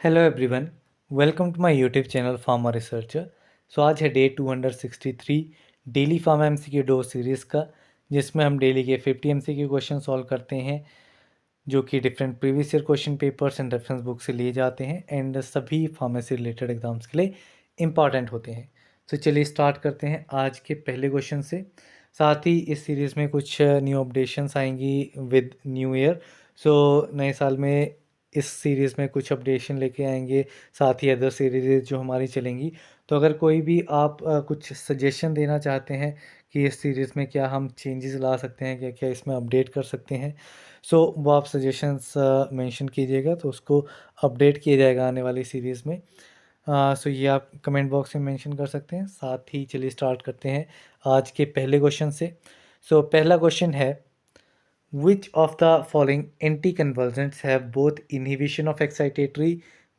Hello everyone, welcome to my YouTube channel pharma researcher. So आज है day 263 daily pharma MCQ डो series का, जिसमें हम डेली के 50 एमसीक्यू क्वेश्चन सॉल्व करते हैं जो कि different previous year question papers and reference book से लिए जाते हैं एंड सभी फार्मेसी रिलेटेड एग्जाम्स के लिए इंपॉर्टेंट होते हैं। तो चलिए स्टार्ट करते हैं आज के पहले क्वेश्चन से। साथ ही इस सीरीज़ में कुछ न्यू अपडेशंस आएंगी विद न्यू ईयर। सो नए साल में इस सीरीज़ में कुछ अपडेशन लेके आएंगे, साथ ही अदर सीरीज़ जो हमारी चलेंगी। तो अगर कोई भी आप कुछ सजेशन देना चाहते हैं कि इस सीरीज़ में क्या हम चेंजेस ला सकते हैं, क्या क्या इसमें अपडेट कर सकते हैं, सो वो आप सजेशंस मेंशन कीजिएगा तो उसको अपडेट किया जाएगा आने वाली सीरीज़ में। सो ये आप कमेंट बॉक्स में मेंशन कर सकते हैं। साथ ही चलिए स्टार्ट करते हैं आज के पहले क्वेश्चन से। सो पहला क्वेश्चन है, which of the following anticonvulsants have both inhibition of excitatory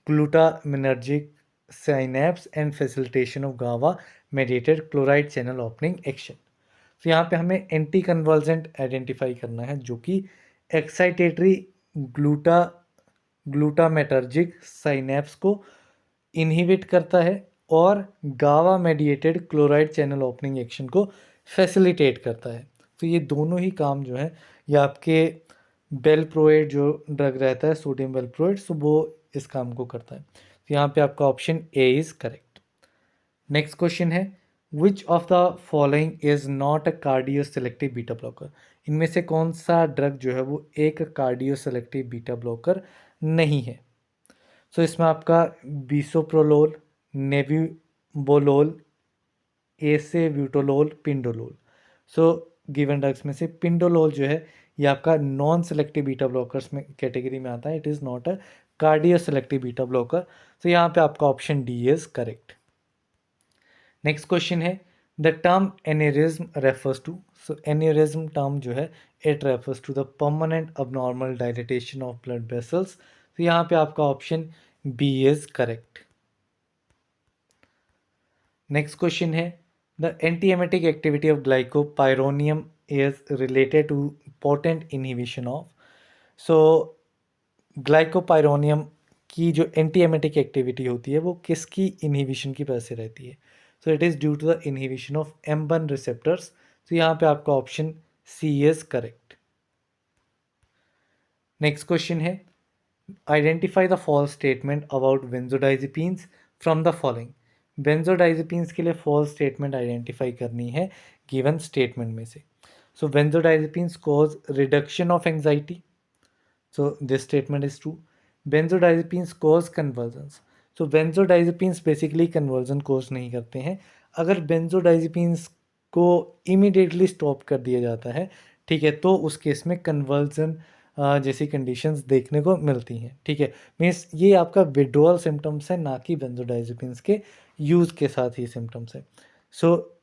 glutaminergic synapse and facilitation of GABA mediated chloride channel opening action? तो यहाँ पे हमें एंटी कन्वर्जेंट आइडेंटिफाई करना है जो कि एक्साइटेटरी ग्लूटा ग्लूटामेटर्जिक साइनेप्स को इनहिबिट करता है और गावा mediated chloride channel opening action को फैसिलिटेट करता है। तो ये दोनों ही काम जो है ये आपके बेलप्रोएड जो ड्रग रहता है, सोडियम बेलप्रोएड, सो वो इस काम को करता है। तो यहाँ पे आपका option A is correct. Next question है, which of the following is not a cardio selective beta blocker? इनमें से कौन सा ड्रग जो है वो एक कार्डियो सेलेक्टिव बीटा ब्लॉकर नहीं है? सो इसमें आपका bisoprolol, nebivolol, acebutolol, pindolol. So given drugs में से पिंडोलोल जो है ये आपका नॉन सेलेक्टिव बीटा ब्लॉकर्स में कैटेगरी में आता है। It is not a cardio selective beta blocker. तो यहाँ पे आपका option D is correct. Next question है, the term aneurysm refers to? So aneurysm term जो है it refers to the permanent abnormal dilatation of blood vessels. तो यहाँ पे आपका option B is correct. Next question है, the antiemetic activity of glycopyrronium is related to potent inhibition of? So glycopyrronium की जो एंटीएमेटिक activity होती है वो किसकी इनहिबिशन की वजह से रहती है? So it is due to the inhibition of M1 receptors. तो यहाँ पे आपका option C is correct. Next question है, identify the false statement about benzodiazepines from the following? Benzodiazepines के लिए फॉल्स स्टेटमेंट आइडेंटिफाई करनी है गिवन स्टेटमेंट में से। So benzodiazepines cause reduction of anxiety, so this statement is true. Benzodiazepines cause convulsions. So benzodiazepines basically conversion cause नहीं करते हैं। अगर बेंजोडाइजिपीन्स को इमीडिएटली स्टॉप कर दिया जाता है, ठीक है, तो उस केस में कन्वर्जन जैसी कंडीशंस देखने को मिलती हैं। ठीक है, मीन्स ये आपका विड्रॉल सिम्टम्स है, ना कि बेंजोडाइजिपीन्स के यूज़ के साथ ही सिम्टम्स है। So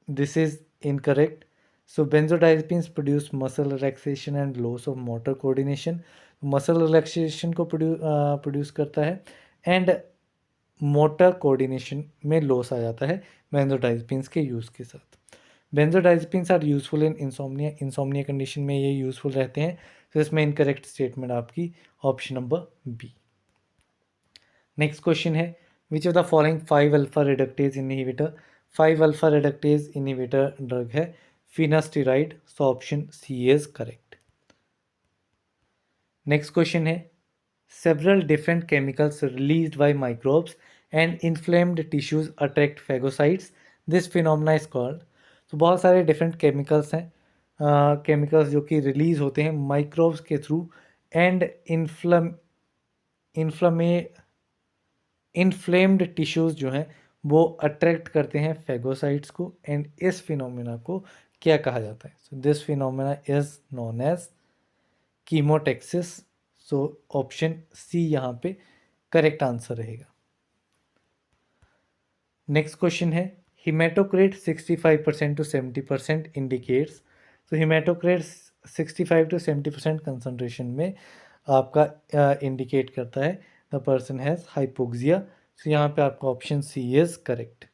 this is incorrect. So benzodiazepines produce muscle relaxation and loss of motor coordination. Muscle relaxation को प्रोड्यूस करता है एंड मोटर कोऑर्डिनेशन में लॉस आ जाता है बेंजोडाइजपिन्स के यूज़ के साथ। Benzodiazepines are useful in insomnia, insomnia condition में ये यूजफुल रहते हैं। तो इसमें इनकरेक्ट स्टेटमेंट आपकी option number B. Next question है, which of the following 5 alpha reductase inhibitor? 5 alpha reductase inhibitor drug है finasteride. So option C is correct. Next question है, several different chemicals released by microbes and inflamed tissues attract phagocytes, this phenomena is called? तो बहुत सारे different chemicals हैं, chemicals जो कि release होते हैं माइक्रोब्स के थ्रू एंड इन्फ्लेम्ड टिश्यूज जो हैं वो अट्रैक्ट करते हैं फेगोसाइट्स को, एंड इस फिनोमेना को क्या कहा जाता है? So this phenomena is known as chemotaxis. So option C यहाँ पे करेक्ट आंसर रहेगा। नेक्स्ट क्वेश्चन है, हिमेटोक्रेट 65% to 70% इंडिकेट्स? तो हिमेटोक्रेट 65 to 70% कंसनट्रेशन में आपका इंडिकेट करता है the person has hypoxia. So यहाँ पे आपका option C is correct.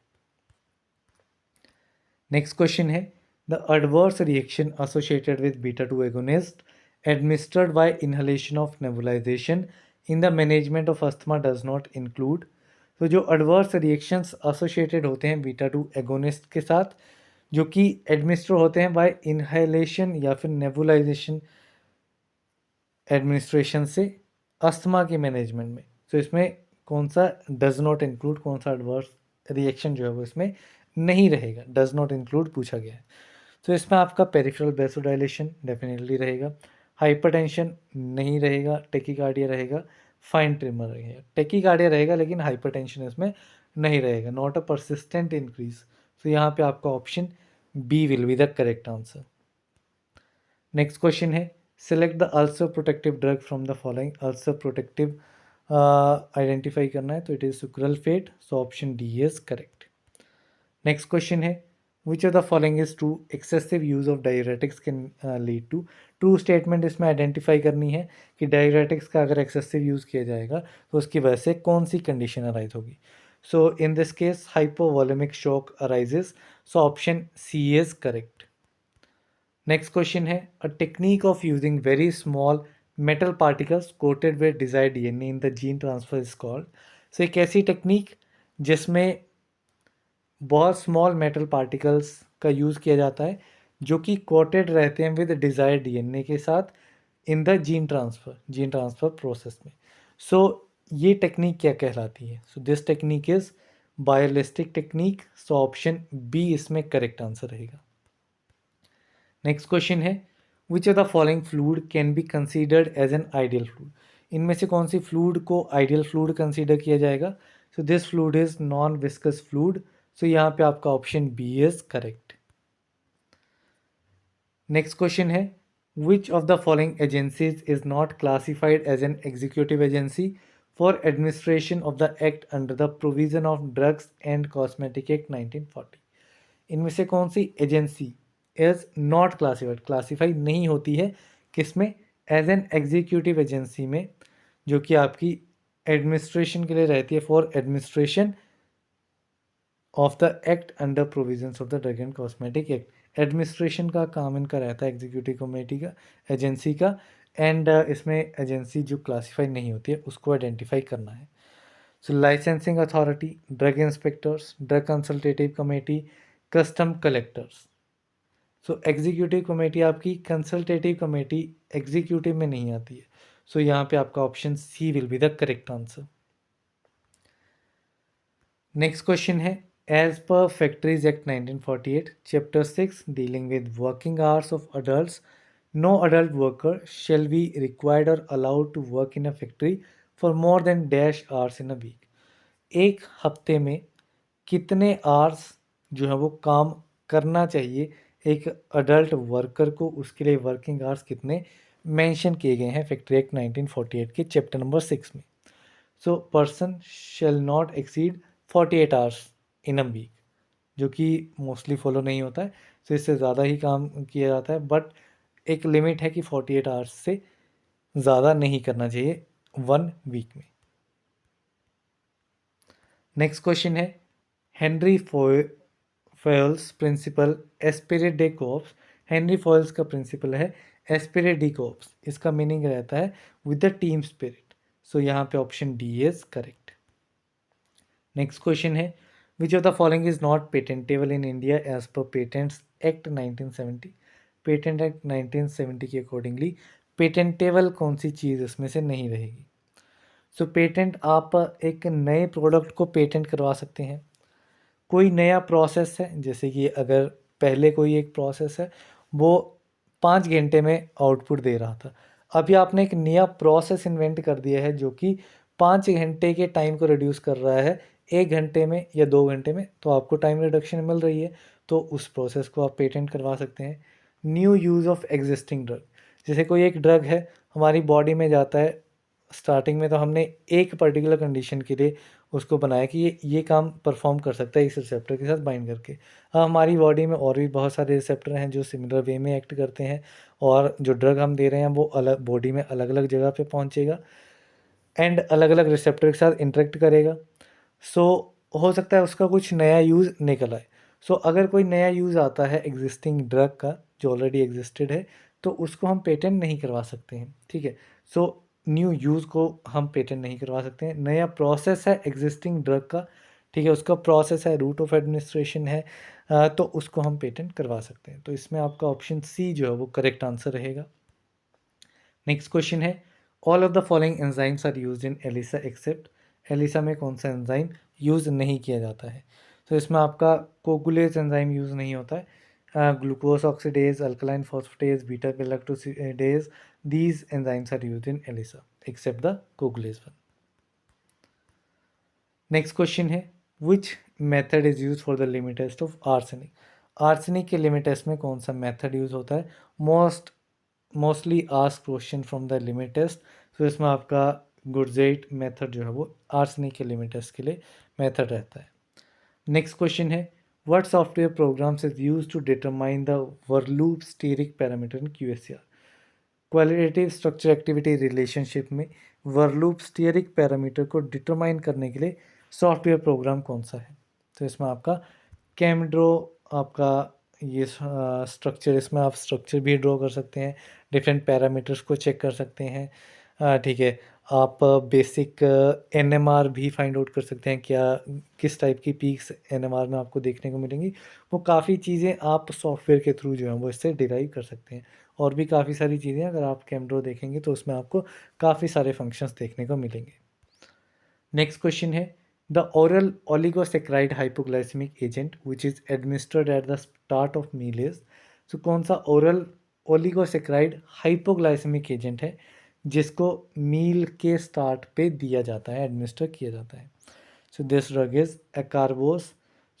Next question है, the adverse reaction associated with beta 2 agonist administered by inhalation of nebulization in the management of asthma does not include. तो जो adverse reactions associated होते हैं beta 2 agonist के साथ, जो कि administer होते हैं बाय इनहेलेशन या फिर नेबुलाइजेशन एडमिनिस्ट्रेशन से अस्थमा के मैनेजमेंट में, तो इसमें कौन सा डज नॉट इंक्लूड, कौन सा एडवर्स रिएक्शन जो है वो इसमें नहीं रहेगा, डज नॉट इंक्लूड पूछा गया है। तो इसमें आपका पेरिफेरल वैसोडाइलेशन डेफिनेटली रहेगा, हाइपरटेंशन नहीं रहेगा, टेकिकार्डिया रहेगा, फाइन ट्रिमर रहेगा। टेकिकार्डिया रहेगा लेकिन हाइपरटेंशन इसमें नहीं रहेगा, नॉट अ परसिस्टेंट इंक्रीज। तो यहाँ पे आपका option B will be the correct answer. Next question है, select the ulcer protective drug from the following. Ulcer protective identify करना है, तो it is sucralfate, so option D is correct. Next question है, which of the following is true, excessive use of diuretics can lead to. True statement इसमें identify करनी है कि diuretics का अगर एक्सेसिव यूज़ किया जाएगा तो उसकी वजह से कौन सी कंडीशन अराइज होगी। So in this case hypovolemic shock arises, so option C is correct. Next question है, a technique of using very small metal particles coated with desired DNA in the gene transfer is called. So एक ऐसी technique जिसमें बहुत small metal particles का use किया जाता है जो कि कोटेड रहते हैं विद डिजायर्ड डीएनए के साथ in the gene transfer process में। सो ये टेक्निक क्या कहलाती है? So this technique is biolistic technique, so option B इसमें करेक्ट आंसर रहेगा। नेक्स्ट क्वेश्चन है, which of the following fluid can be considered as an ideal fluid. इनमें से कौन सी फ्लूइड को आइडियल फ्लूइड कंसीडर किया जाएगा? So this fluid is non viscous fluid, so यहाँ पे आपका option B is correct. Next question है, which of the following agencies is not classified as an executive agency for administration of the act under the provision of drugs and cosmetic act 1940। इनमें से कौन सी agency is not classified, classify नहीं होती है किसमें? As an executive agency में, जो कि आपकी एडमिनिस्ट्रेशन के लिए रहती है, for administration of the act under provisions of the drug and cosmetic act. Administration का काम इनका रहता है, एग्जीक्यूटिव कमेटी का, एजेंसी का, एंड इसमें एजेंसी जो क्लासीफाई नहीं होती है उसको आइडेंटिफाई करना है। So licensing authority, drug inspectors, drug consultative committee, custom collectors. So executive committee आपकी कंसल्टेटिव कमेटी एग्जीक्यूटिव में नहीं आती है, सो यहाँ पे आपका option C will be the correct answer. Next question है, as per factories act 1948 chapter 6 dealing with working hours of adults, no adult worker shall be required और allowed to work in a factory for more than dash hours in a week. एक हफ्ते में कितने hours जो है वो काम करना चाहिए एक अडल्ट वर्कर को, उसके लिए वर्किंग आवर्स कितने मेंशन किए गए हैं फैक्ट्री एक्ट 1948 के चैप्टर नंबर 6 में। So person shall not exceed 48 hours in a week, जो कि मोस्टली फॉलो नहीं होता है, तो इससे ज़्यादा ही काम किया जाता है, बट एक लिमिट है कि 48 आवर्स से ज़्यादा नहीं करना चाहिए 1 वीक में। नेक्स्ट क्वेश्चन है, Henri Fayol's principle esprit de corps. Henri Fayol's का प्रिंसिपल है एस्पिरे डी कोप्स, इसका मीनिंग रहता है with the team spirit, so यहाँ पे option D is correct. Next question है, which of the following is not patentable in India as per patents act 1970। Patent act 1970 के accordingly patentable कौन सी चीज़ इसमें से नहीं रहेगी? सो पेटेंट, आप एक नए प्रोडक्ट को पेटेंट करवा सकते हैं, कोई नया प्रोसेस है, जैसे कि अगर पहले कोई एक प्रोसेस है वो 5 घंटे में आउटपुट दे रहा था, अभी आपने एक नया प्रोसेस इन्वेंट कर दिया है जो कि 5 घंटे के टाइम को रिड्यूस कर रहा है 1 घंटे में या 2 घंटे में, तो आपको टाइम रिडक्शन मिल रही है, तो उस प्रोसेस को आप पेटेंट करवा सकते हैं। New use of existing drug, जैसे कोई एक ड्रग है हमारी बॉडी में जाता है, स्टार्टिंग में तो हमने एक पर्टिकुलर कंडीशन के लिए उसको बनाया कि ये काम परफॉर्म कर सकता है इस रिसेप्टर के साथ बाइंड करके। हमारी बॉडी में और भी बहुत सारे रिसेप्टर हैं जो सिमिलर वे में एक्ट करते हैं, और जो ड्रग हम दे रहे हैं वो अलग बॉडी में अलग अलग जगह पे पहुंचेगा एंड अलग अलग रिसेप्टर के साथ इंटरेक्ट करेगा। सो हो सकता है उसका कुछ नया यूज़ निकल आए। सो अगर कोई नया यूज़ आता है एग्जिस्टिंग ड्रग का जो ऑलरेडी एग्जिस्टेड है, तो उसको हम पेटेंट नहीं करवा सकते हैं, ठीक है। सो न्यू यूज़ को हम पेटेंट नहीं करवा सकते हैं। नया प्रोसेस है एग्जिस्टिंग ड्रग का, ठीक है, उसका प्रोसेस है, रूट ऑफ एडमिनिस्ट्रेशन है, तो उसको हम पेटेंट करवा सकते हैं। तो इसमें आपका ऑप्शन सी जो है वो करेक्ट आंसर रहेगा। नेक्स्ट क्वेश्चन है, all of the following enzymes are used in ELISA except, ELISA में कौन सा एंजाइम यूज़ नहीं किया जाता है? तो इसमें आपका कोगुलेज एंजाइम यूज़ नहीं होता है, glucose oxidase, alkaline phosphatase, beta galactosidase, these enzymes are used in ELISA except the coagulase one. Next question है, which method is use for the limit test of arsenic? Arsenic के limit test में कौन सा method use होता है? Mostly asked question from the limit test. तो इसमें आपका गुडजेट मेथड जो है वो आर्सेनिक के लिमिट टेस्ट के लिए मेथड रहता है। नेक्स्ट क्वेश्चन है, what software programs is use to determine the Verloop steric parameter in QSER? Qualitative structure activity relationship में वर्लूप स्टीयरिक पैरामीटर को डिटरमाइन करने के लिए सॉफ्टवेयर प्रोग्राम कौन सा है? तो इसमें आपका कैमड्रो, आपका ये स्ट्रक्चर, इसमें आप स्ट्रक्चर भी ड्रॉ कर सकते हैं, डिफरेंट पैरामीटर्स को चेक कर सकते हैं, ठीक है। आप बेसिक NMR भी फाइंड आउट कर सकते हैं, क्या किस टाइप की पीक्स NMR में आपको देखने को मिलेंगी। वो काफ़ी चीज़ें आप सॉफ्टवेयर के थ्रू जो है वो इससे डिराइव कर सकते हैं। और भी काफ़ी सारी चीज़ें अगर आप कैमड्रो देखेंगे तो उसमें आपको काफ़ी सारे फंक्शंस देखने को मिलेंगे। नेक्स्ट क्वेश्चन है, the oral oligosaccharide hypoglycaemic agent which is administered at the start of meal is. तो कौन सा ओरल ओलिगोसेक्राइड हाइपोग्लाइसेमिक एजेंट है जिसको मील के स्टार्ट पे दिया जाता है, एडमिनिस्टर किया जाता है? So this drug is acarbose.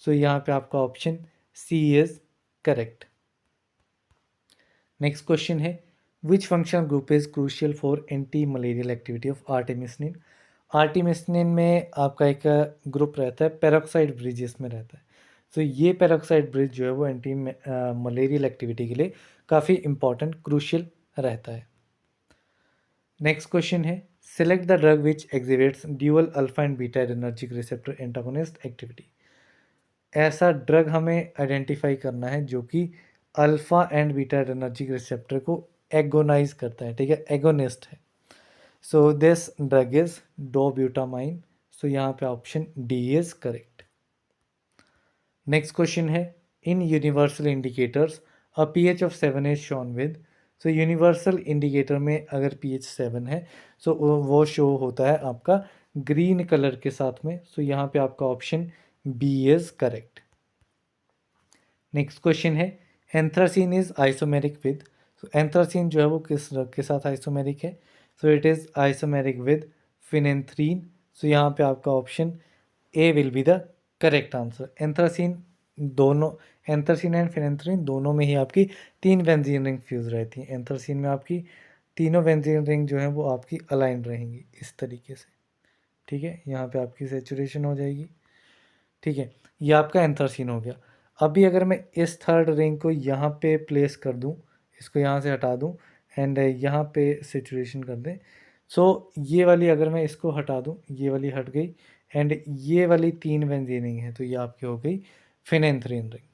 So यहाँ पे आपका option C is correct. Next question है, which functional group is crucial for anti malarial activity of artemisinin? Artemisinin में आपका एक ग्रुप रहता है, पेरोक्साइड ब्रिज इसमें रहता है। तो ये पेरोक्साइड ब्रिज जो है वो एंटी मलेरियल एक्टिविटी के लिए काफ़ी इंपॉर्टेंट, क्रूशियल रहता है। नेक्स्ट क्वेश्चन है, select the drug which exhibits dual alpha and beta adrenergic receptor antagonist activity. ऐसा ड्रग हमें आइडेंटिफाई करना है जो कि alpha and beta adrenergic receptor को एगोनाइज करता है, ठीक है, एगोनिस्ट है। So this drug is dobutamine. So यहाँ पे option D is correct. Next question है, in universal indicators a pH of 7 is shown with. So universal indicator में अगर pH 7 है सो वो शो होता है आपका ग्रीन कलर के साथ में। सो यहाँ पे आपका option B is correct. Next question है, anthracene is isomeric with. So anthracene जो है वो किस ड्रग के साथ आइसोमेरिक है? So it is isomeric with phenanthrene. So यहाँ पे आपका option A will be the correct answer. Anthracene दोनों, एंथ्रासीन एंड फिनेंथ्रीन दोनों में ही आपकी 3 बेंजीन रिंग फ्यूज रहती हैं। एंथ्रासीन में आपकी तीनों बेंजीन रिंग जो है वो आपकी अलाइन रहेंगी इस तरीके से, ठीक है। यहाँ पे आपकी सेचुरेशन हो जाएगी, ठीक है। ये आपका एंथ्रासीन हो गया। अभी अगर मैं इस थर्ड रिंग को यहाँ पे प्लेस कर दूँ, इसको यहाँ से हटा दूँ एंड यहाँ पे सेचुरेशन कर दें, सो ये वाली अगर मैं इसको हटा दूँ, ये वाली हट गई एंड ये वाली 3 बेंजीन रिंग है तो ये आपकी हो गई phenanthrene ring.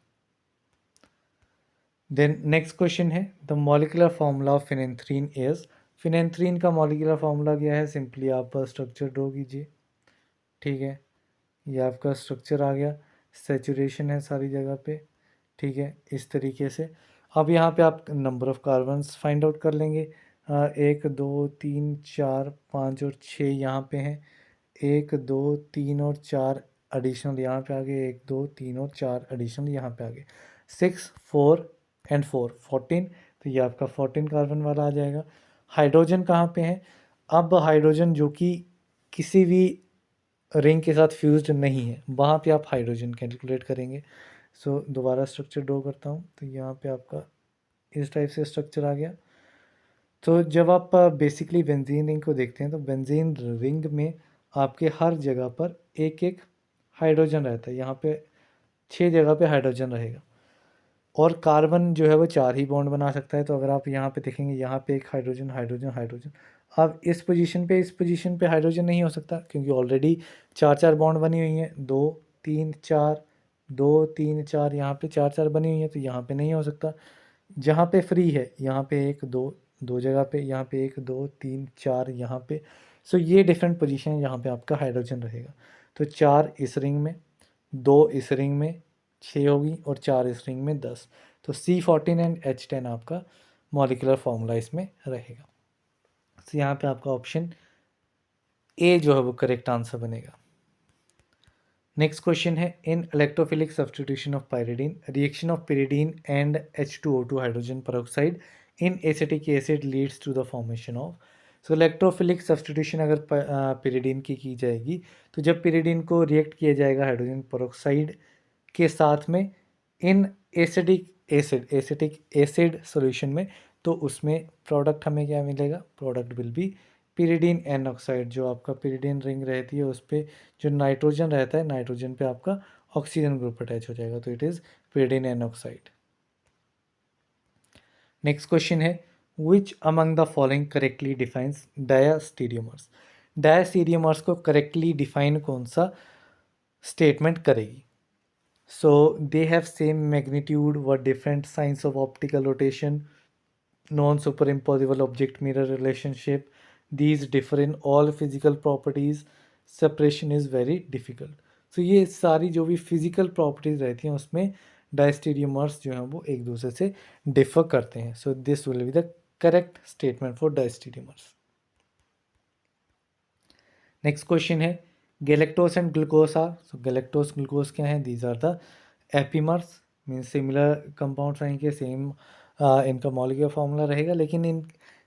Then next question है, the molecular formula of phenanthrene is. Phenanthrene का मॉलिक्यूलर फार्मूला क्या है? सिंपली आप स्ट्रक्चर ड्रॉ कीजिए, ठीक है। ये आपका स्ट्रक्चर आ गया, सेचुरेशन है सारी जगह पे, ठीक है, इस तरीके से। अब यहाँ पे आप number of carbons find out कर लेंगे। 1 2 3 4 5 और 6 यहाँ पे हैं। 1 2 3 और 4 एडिशनल यहाँ पे आ गए, 1 2 3 और 4 एडिशनल यहाँ पे आ गए, 6 4 एंड 4 14। तो ये आपका 14 कार्बन वाला आ जाएगा। हाइड्रोजन कहाँ पे है? अब हाइड्रोजन जो कि किसी भी रिंग के साथ फ्यूज्ड नहीं है, वहाँ पे आप हाइड्रोजन कैलकुलेट करेंगे। सो दोबारा स्ट्रक्चर ड्रॉ करता हूँ, तो यहाँ पे आपका इस टाइप से स्ट्रक्चर आ गया। तो जब आप बेसिकली बेंजीन रिंग को देखते हैं तो बेंजीन रिंग में आपके हर जगह पर एक एक हाइड्रोजन रहता है। यहाँ पे 6 जगह पे हाइड्रोजन रहेगा और कार्बन जो है वो 4 ही बॉन्ड बना सकता है। तो अगर आप यहाँ पे देखेंगे, यहाँ पे एक हाइड्रोजन हाइड्रोजन हाइड्रोजन। अब इस पोजीशन पे हाइड्रोजन नहीं हो सकता क्योंकि ऑलरेडी 4 बॉन्ड बनी हुई हैं, 2 3 4, 2 3 4, यहाँ पे 4 बनी हुई हैं, तो यहाँ पे नहीं हो सकता। जहाँ पे फ्री है यहाँ पे 1 2 2 जगह पे, यहाँ पे 1 2 3 4 यहाँ पे। सो ये डिफरेंट पोजीशन है जहाँ पे आपका हाइड्रोजन रहेगा। तो 4 इस रिंग में, 2 इस रिंग में, 6 होगी, और 4 इस रिंग में 10। तो C14 एंड H10 आपका मॉलिक्यूलर फॉर्मूला इसमें रहेगा। तो यहाँ पे आपका ऑप्शन ए जो है वो करेक्ट आंसर बनेगा। नेक्स्ट क्वेश्चन है, in electrophilic substitution of pyridine, reaction of pyridine and H2O2 hydrogen peroxide in acetic acid leads to the formation of. So electrophilic substitution अगर pyridine की जाएगी, तो जब pyridine को रिएक्ट किया जाएगा हाइड्रोजन peroxide के साथ में इन एसिटिक एसिड सॉल्यूशन में, तो उसमें प्रोडक्ट हमें क्या मिलेगा? Product will be pyridine N oxide. जो आपका pyridine रिंग रहती है उस पर जो नाइट्रोजन रहता है, नाइट्रोजन पे आपका ऑक्सीजन ग्रुप अटैच हो जाएगा, तो it is pyridine N oxide. Next question है, which among the following correctly defines diastereomers. Diastereomers को करेक्टली डिफाइन कौन सा स्टेटमेंट करेगी? So they have same magnitude but different signs of optical rotation, non-superimposable object-mirror relationship. These differ in all physical properties. Separation is very difficult. So ये सारी जो भी physical properties रहती हैं उसमें डायस्टीरियोमर्स जो हैं वो एक दूसरे से डिफर करते हैं। So this will be the correct statement for diastereomers. Next question है, galactose and glucose are. So galactose glucose क्या है? These are the epimers, means similar compounds रहेंगे, सेम इनका मॉलिक्यूलर फार्मूला रहेगा, लेकिन इन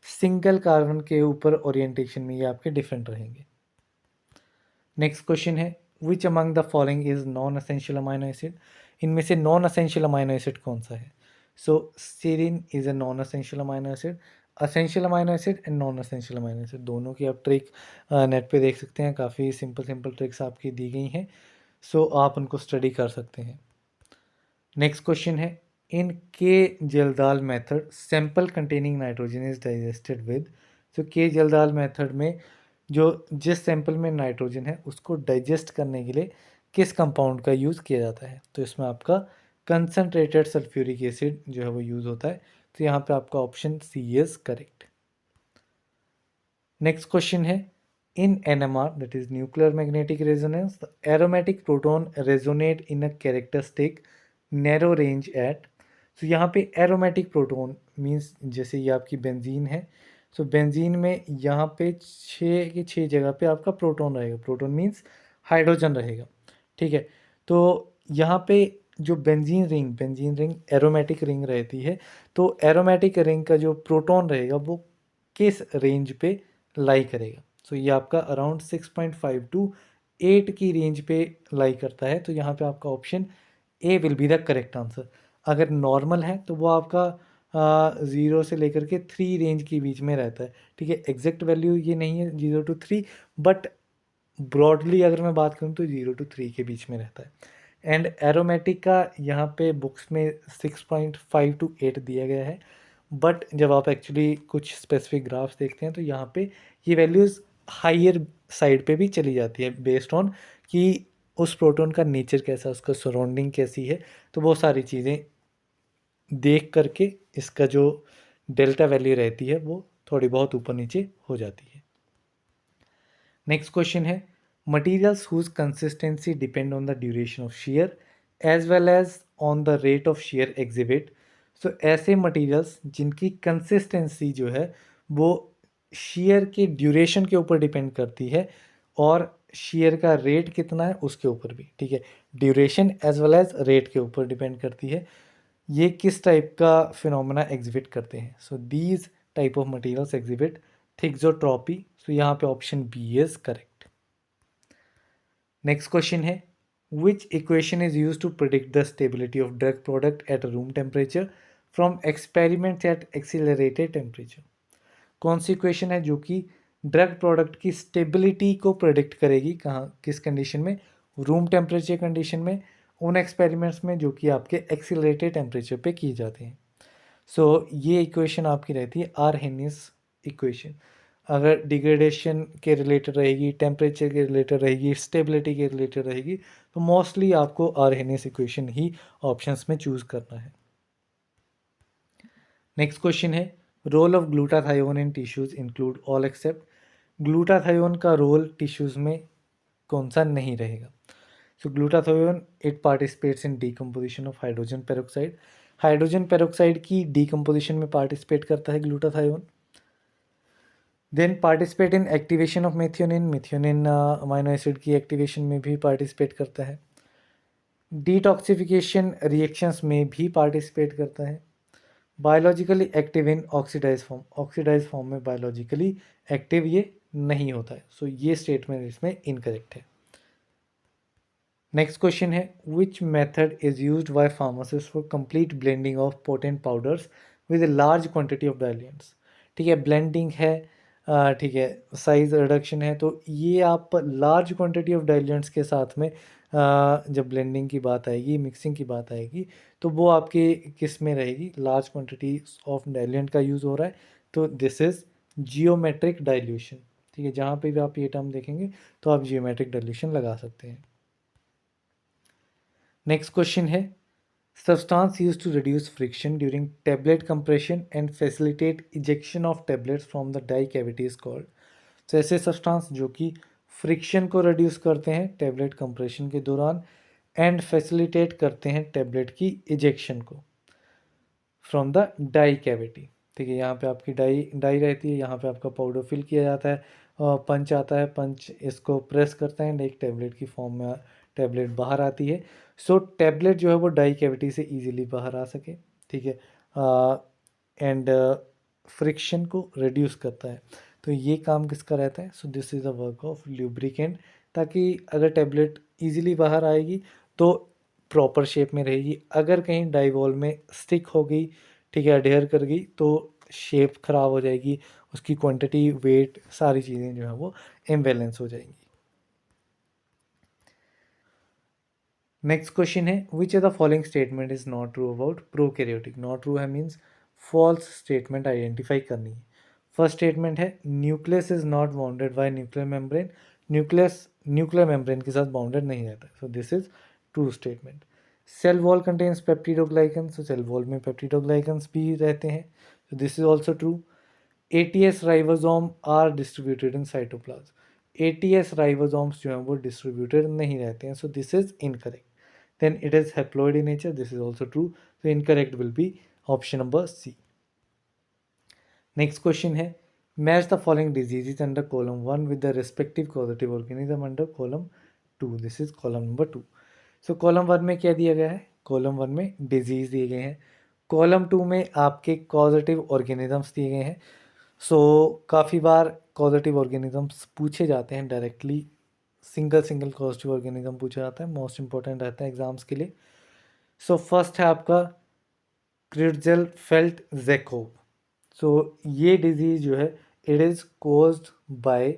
सिंगल कार्बन के ऊपर orientation में ये आपके डिफरेंट रहेंगे। नेक्स्ट क्वेश्चन है, which among the following is non essential amino acid. इनमें से नॉन असेंशियल अमाइनो एसिड कौन सा है? So serine is a non essential amino acid. Essential amino acid and non essential amino acid दोनों की आप trick net पे देख सकते हैं, काफ़ी सिंपल ट्रिक्स आपकी दी गई हैं, सो आप उनको स्टडी कर सकते हैं। नेक्स्ट क्वेश्चन है, in Kjeldahl method sample containing nitrogen is digested with. So Kjeldahl method में जो जिस सैंपल में नाइट्रोजन है उसको डाइजेस्ट करने के लिए किस कंपाउंड का यूज़ किया जाता है? तो इसमें आपका कंसनट्रेटेड सल्फ्यूरिक एसिड जो है वो यूज़ होता है। तो यहाँ पे आपका option C is correct. Next question है, in NMR that is nuclear magnetic resonance the aromatic proton resonate in a characteristic narrow range at. So यहाँ पे एरोमेटिक प्रोटॉन मीन्स जैसे ये आपकी बेंजीन है, सो बेंजीन में यहाँ पे 6 की 6 जगह पे आपका प्रोटॉन रहेगा। प्रोटॉन मीन्स हाइड्रोजन रहेगा, ठीक है। तो यहाँ पे जो बेंजीन रिंग एरोमेटिक रिंग रहती है, तो एरोमेटिक रिंग का जो प्रोटॉन रहेगा वो किस रेंज पे लाई करेगा? सो ये आपका अराउंड 6.5 टू 8 की रेंज पे लाई करता है। तो यहाँ पे आपका option A will be the correct answer. अगर नॉर्मल है तो वो आपका 0 से लेकर के 3 रेंज के बीच में रहता है, ठीक है। एग्जैक्ट वैल्यू ये नहीं है 0 टू 3, बट ब्रॉडली अगर मैं बात करूँ तो 0 टू 3 के बीच में रहता है। एंड एरोमेटिक का यहाँ पे बुक्स में 6.5 टू 8 दिया गया है, बट जब आप एक्चुअली कुछ स्पेसिफिक ग्राफ्स देखते हैं तो यहाँ पे ये वैल्यूज़ हायर साइड पे भी चली जाती है, बेस्ड ऑन कि उस प्रोटॉन का नेचर कैसा है, उसका सराउंडिंग कैसी है। तो वो सारी चीज़ें देख करके इसका जो डेल्टा वैल्यू रहती है वो थोड़ी बहुत ऊपर नीचे हो जाती है। नेक्स्ट क्वेश्चन है, materials whose consistency depend on the duration of shear as well as on the rate of shear exhibit. So ऐसे मटीरियल्स जिनकी कंसिस्टेंसी जो है वो शेयर के ड्यूरेशन के ऊपर डिपेंड करती है और शेयर का रेट कितना है उसके ऊपर भी, ठीक है। Duration as well as rate के ऊपर डिपेंड करती है। ये किस टाइप का फिनोमेना एग्जिबिट करते हैं? So these type of materials exhibit thixotropy. So यहाँ पे option B is correct. Next question है, which equation is use to predict the stability of drug product at room temperature from experiment at accelerated temperature. कौन सी equation है जो कि drug product की stability को प्रेडिक्ट करेगी? कहाँ, किस कंडीशन में? रूम टेम्परेचर कंडीशन में, उन एक्सपेरिमेंट्स में जो कि आपके एक्सीलरेटेड टेम्परेचर पे किए जाते हैं। सो ये इक्वेशन आपकी रहती है आरहेनियस इक्वेशन। अगर डिग्रेडेशन के रिलेटेड रहेगी, टेम्परेचर के रिलेटेड रहेगी, स्टेबिलिटी के रिलेटेड रहेगी, तो मोस्टली आपको आरहेनियस इक्वेशन ही ऑप्शंस में चूज़ करना है। नेक्स्ट क्वेश्चन है, role of glutathione in tissues include all except, glutathione का रोल टिश्यूज में कौन सा नहीं रहेगा। So glutathione it participates in decomposition of hydrogen peroxide, hydrogen peroxide की डीकम्पोजिशन में पार्टिसिपेट करता है glutathione. Then participate in activation of methionine, methionine amino acid की एक्टिवेशन में भी पार्टिसिपेट करता है। डिटॉक्सिफिकेशन रिएक्शंस में भी पार्टिसिपेट करता है। Biologically active in oxidise form, oxidise form में बायोलॉजिकली एक्टिव ये नहीं होता है। सो ये स्टेटमेंट इसमें इनकरेक्ट है। नेक्स्ट क्वेश्चन है which method is used by pharmacist for complete blending of potent powders with a large quantity of diluents. ठीक है, ब्लेंडिंग है, ठीक है, साइज रिडक्शन है, तो ये आप लार्ज क्वांटिटी ऑफ डायल्यूएंट्स के साथ में जब ब्लेंडिंग की बात आएगी, मिक्सिंग की बात आएगी, तो वो आपके किस में रहेगी, लार्ज क्वांटिटी ऑफ डायल्यूएंट का यूज़ हो रहा है, तो दिस इज़ जियोमेट्रिक डाइल्यूशन। ठीक है, जहाँ पे भी आप ये टर्म देखेंगे तो आप जियोमेट्रिक डाइल्यूशन लगा सकते हैं। नेक्स्ट क्वेश्चन है substance use to reduce friction during tablet compression and facilitate ejection of tablets from the die cavity is called. तो ऐसे सब्सटेंस जो कि फ्रिक्शन को रिड्यूस करते हैं टेबलेट कंप्रेशन के दौरान एंड फैसिलिटेट करते हैं टेबलेट की इजेक्शन को फ्रॉम द डाई कैविटी। ठीक है, यहाँ पे आपकी डाई डाई रहती है, यहाँ पे आपका पाउडर फिल किया जाता है और पंच आता है, पंच इसको प्रेस करता है एंड एक टेबलेट की फॉर्म में टेबलेट बाहर आती है। सो टेबलेट जो है वो डाई कैविटी से इजीली बाहर आ सके। ठीक है, एंड फ्रिक्शन को रिड्यूस करता है। तो ये काम किसका रहता है, so this is a work of lubricant, ताकि अगर टेबलेट इजीली बाहर आएगी तो प्रॉपर शेप में रहेगी। अगर कहीं डाई वॉल में स्टिक हो गई, ठीक है, अडेयर कर गई, तो शेप ख़राब हो जाएगी, उसकी क्वांटिटी, वेट, सारी चीज़ें जो है वो इम्बैलेंस हो जाएंगी। नेक्स्ट क्वेश्चन है which of the following statement is not true about prokaryotic. Not true है मीन्स फॉल्स स्टेटमेंट आइडेंटिफाई करनी है। फर्स्ट स्टेटमेंट है nucleus is not bounded by nuclear membrane, nucleus nuclear membrane के साथ bounded नहीं रहता, so this is true statement. Cell wall contains peptidoglycan, so cell wall में peptidoglycans भी रहते हैं, so this is also true. ATS ribosome are distributed in cytoplasm, ATS ribosomes जो हैं वो डिस्ट्रीब्यूटेड नहीं रहते हैं, so this is incorrect. Then it is haploid in nature, this is also true, so incorrect will be option number C. Next question है match the following diseases under column 1 with the respective causative organism under column 2, this is column number 2. so column 1 में क्या दिया गया है, column 1 में disease दिए गए हैं, column 2 में आपके causative organisms दिए गए हैं। सो काफ़ी बार causative organisms पूछे जाते हैं डायरेक्टली, सिंगल causative organism पूछा जाता है, मोस्ट इंपॉर्टेंट रहता है एग्जाम्स के लिए। सो फर्स्ट है आपका क्रिट्जेलफेल्ट ज़ैकोव। सो ये डिजीज़ जो है it is caused by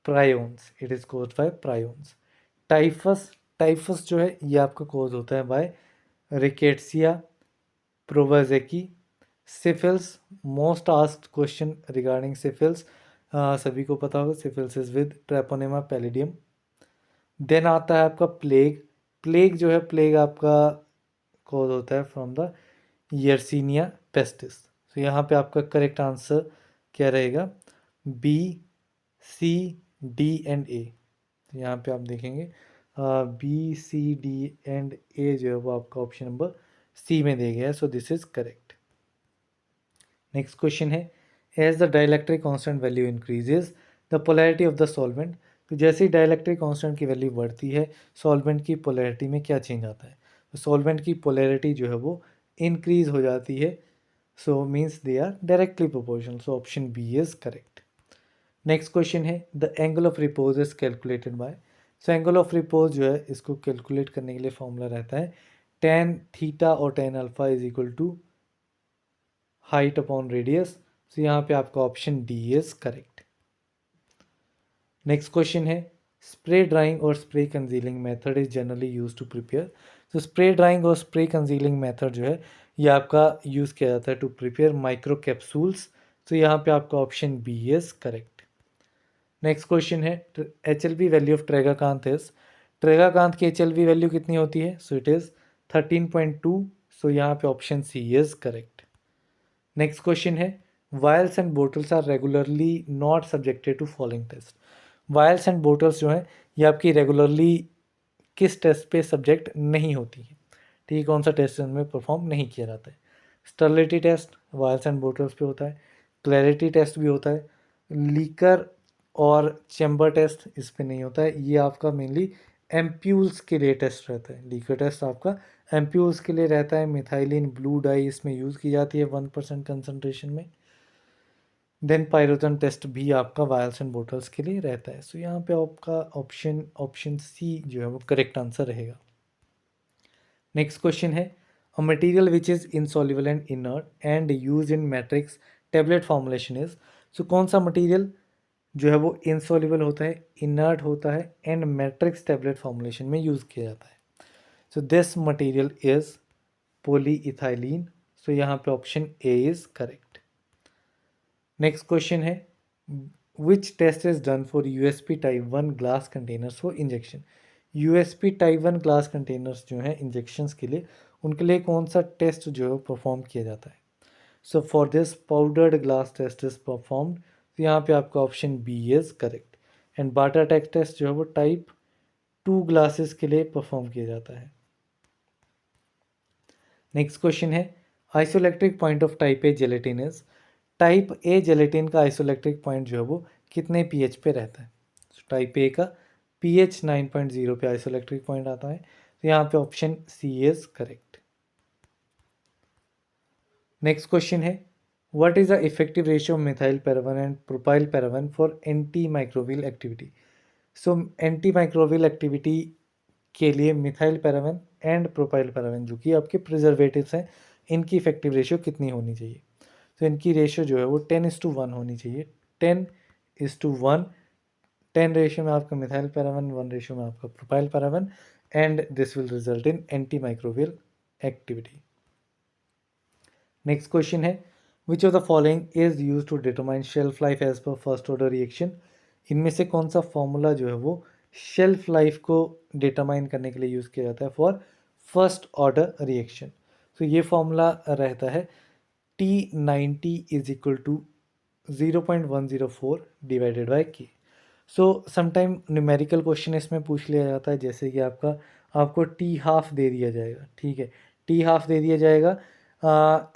prions, it is caused by prions. Typhus, typhus जो है ये आपका कोज होता है by rickettsia prowazekii. Syphilis, most asked question regarding syphilis, सभी को पता होगा, syphilis is with treponema pallidum. Then आता है आपका प्लेग, प्लेग जो है प्लेग आपका कॉज होता है फ्रॉम द यर्सीनिया पेस्टिस। तो यहाँ पे आपका करेक्ट आंसर क्या रहेगा, बी, सी, डी एंड ए। तो यहाँ पे आप देखेंगे बी, सी, डी एंड ए जो है वो आपका ऑप्शन नंबर सी में दिया गया है, so this is correct. Next question है as the dielectric constant value increases the polarity of the solvent. तो जैसे ही डाइलेक्ट्रिक कांस्टेंट की वैल्यू बढ़ती है सॉल्वेंट की पोलैरिटी में क्या चेंज आता है, तो सॉल्वेंट की पोलैरिटी जो है वो इंक्रीज हो जाती है, so means they are directly proportional, so option B is correct. Next question है the angle of repose is calculated by. So angle of repose जो है इसको कैलकुलेट करने के लिए फॉर्मूला रहता है tan थीटा और tan alpha is equal to height upon radius. So यहाँ पे आपका option D is correct. Next question है स्प्रे ड्राइंग और spray congealing method is generally use to prepare. तो स्प्रे ड्राइंग और स्प्रे कंसीलिंग मेथड जो है ये आपका यूज़ किया जाता है टू प्रिपेयर माइक्रो कैप्सूल्स। तो यहाँ पे आपका option B is correct. Next question है HLV value of tragacanth is, tragacanth की HLV वैल्यू कितनी होती है, सो इट इज़ 13.2, सो यहाँ पे option C is correct. Next question है vials and bottles are regularly not subjected to following test. Vials and bottles जो हैं ये आपकी रेगुलरली किस टेस्ट पे सब्जेक्ट नहीं होती है, ठीक है, कौन सा टेस्ट इनमें परफॉर्म नहीं किया जाता है। Sterility test vials and bottles पे होता है, क्लैरिटी टेस्ट भी होता है, लीकर और चैम्बर टेस्ट इस पे नहीं होता है, ये आपका मेनली एम्प्यूल्स के लिए टेस्ट रहता है। लीकर टेस्ट आपका एम्प्यूल्स के लिए रहता है, मिथाइलिन ब्लू डाई इसमें यूज़ की जाती है 1% कंसनट्रेशन में। देन पायरोजन टेस्ट भी आपका वायल्स एंड बोटल्स के लिए रहता है। सो यहाँ पे आपका ऑप्शन सी जो है वो करेक्ट आंसर रहेगा। नेक्स्ट क्वेश्चन है a material which is insoluble and inert and use in matrix tablet formulation is. So कौन सा मटेरियल जो है वो इनसॉल्युबल होता है, इनर्ट होता है एंड मैट्रिक्स टेबलेट फॉर्मुलेशन में यूज़ किया जाता है। So this material is polyethylene. सो यहाँ पे option A is correct. Next question है which test is done for USP type 1 glass containers for injection. USP type 1 glass containers जो हैं इंजेक्शंस के लिए, उनके लिए कौन सा टेस्ट जो है परफॉर्म किया जाता है। So for this powdered glass test is performed. तो यहाँ पे आपका option B is correct. And बाटा टेक टेस्ट जो है वो टाइप 2 ग्लासेस के लिए परफॉर्म किया जाता है। नेक्स्ट क्वेश्चन है isoelectric point of type A gelatin is. Type A gelatin का आइसोइलेक्ट्रिक पॉइंट जो है वो कितने पीएच पे रहता है। टाइप ए का पीएच 9.0 पे आइसोइलेक्ट्रिक पॉइंट आता है। तो यहाँ पे option C is correct. Next question है what is the effective ratio of methyl paraben and propyl paraben for anti microbial activity. So anti microbial activity के लिए methyl paraben and propyl paraben जो कि आपके प्रिजर्वेटिव्स हैं, इनकी effective ratio कितनी होनी चाहिए। तो इनकी रेशियो जो है वो 10:1 होनी चाहिए। 10:1। 10 रेशियो में आपका मिथाइल पैरावन, 1 रेशियो में आपका propyl paraben, and this will result in anti microbial activity. Next question है which of the following is use to determine shelf life as per first order reaction. इनमें से कौन सा फॉर्मूला जो है वो शेल्फ लाइफ को डिटरमाइन करने के लिए यूज़ किया जाता है फॉर फर्स्ट ऑर्डर रिएक्शन। तो ये फॉर्मूला रहता है T90 is equal to 0.104 divided by K. So sometime numerical question इसमें पूछ लिया जाता है, जैसे कि आपको टी हाफ दे दिया जाएगा, ठीक है, टी हाफ दे दिया जाएगा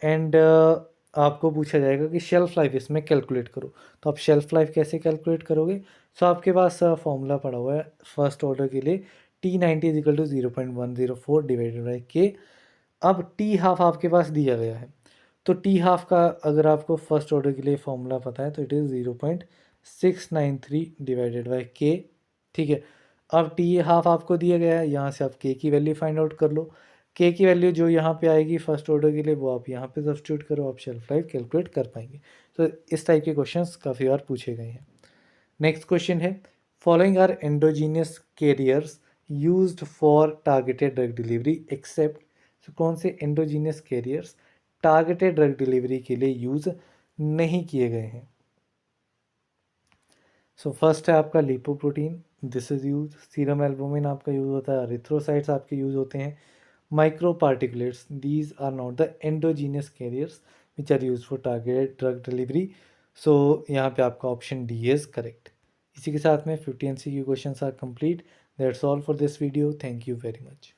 एंड आपको पूछा जाएगा कि शेल्फ लाइफ इसमें कैलकुलेट करो। तो आप शेल्फ लाइफ कैसे कैलकुलेट करोगे। सो आपके पास फॉर्मूला पड़ा हुआ है फर्स्ट ऑर्डर के लिए T90 is equal to 0.104 divided by K. अब टी हाफ आपके पास दिया गया है, तो टी हाफ का अगर आपको फर्स्ट ऑर्डर के लिए फॉर्मूला पता है तो इट इज़ 0.693 डिवाइडेड बाई के, ठीक है। अब टी हाफ आपको दिया गया है, यहाँ से आप के की वैल्यू फाइंड आउट कर लो। के की वैल्यू जो यहाँ पे आएगी फर्स्ट ऑर्डर के लिए वो आप यहाँ पे सब्स्टिट्यूट करो, आप शेल्फ लाइफ कैलकुलेट कर पाएंगे। तो इस टाइप के क्वेश्चंस काफ़ी बार पूछे गए हैं। नेक्स्ट क्वेश्चन है following are endogenous carriers used for targeted drug delivery except. तो कौन से endogenous carriers targeted drug delivery के लिए यूज़ नहीं किए गए हैं। सो फर्स्ट है आपका lipoprotein, this is use. Serum albumin आपका यूज़ होता है, एरिथ्रोसाइट्स आपके यूज़ होते हैं। Micro particulates these are not the endogenous carriers which are use for targeted drug delivery. So यहाँ पे आपका ऑप्शन डी इज करेक्ट। इसी के साथ में 50 MCQ questions are complete. That's all for this video. Thank you very much.